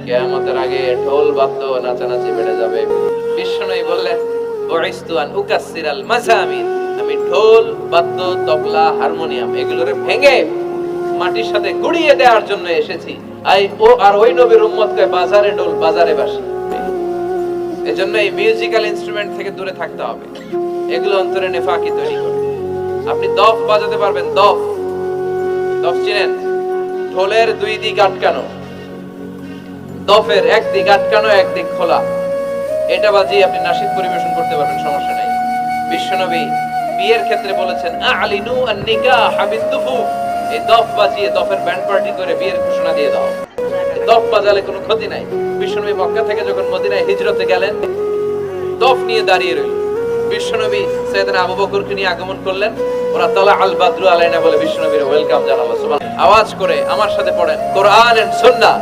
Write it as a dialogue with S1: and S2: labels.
S1: কিয়ামতের আগে ঢোল বাদ্য নাচানাচি বেড়ে যাবে। বিশ্বনবী বললেন বুইস্তু আন উকাসসিরাল মাযামির, আমি ঢোল বাদ্য তবলা হারমোনিয়াম এগুলোরে ভেঙে মাটির সাথে গুড়িয়ে দেওয়ার জন্য এসেছি। ওই নবীর উম্মতকে বাজারে ঢোল বাজারে বাঁশি। এজন্য এই মিউজিক্যাল ইনস্ট্রুমেন্ট থেকে দূরে থাকতে হবে, এগুলো অন্তরে নেফাকি তৈরি করে। আপনি দফ বাজাতে পারবেন, দফ দফ চিনেন? ঢোলের দুই দিক আটকানো, দফের এক দিক আটকানো এক দিক খোলা, এটা বাজিয়ে আপনি নাশিদ পরিবেশন করতে পারবেন, সমস্যা নাই। বিশ্বনবী বিয়ের ক্ষেত্রে বলেছেন আলিনু আন নিকাহ বিদ্দুফুফ, এই দফ বাজিয়ে দফের ব্যান্ড পার্টি করে বিয়ের ঘোষণা দিয়ে দাও। দফ বাজালে কোনো ক্ষতি নাই। বিশ্বনবী মক্কা থেকে যখন মদিনায় হিজরতে গেলেন, দফ নিয়ে দাঁড়িয়ে রইল। বিশ্বনবী সাইয়েদনা আবু বকরকে নিয়ে আগমন করলেন, ওরা তালা আল বাদরু আলাইনা বলে বিশ্বনবীর ওয়েলকাম জানালো। সুবহানাল্লাহ। আওয়াজ করে আমার সাথে পড়েন কোরআন এন্ড সুন্নাহ।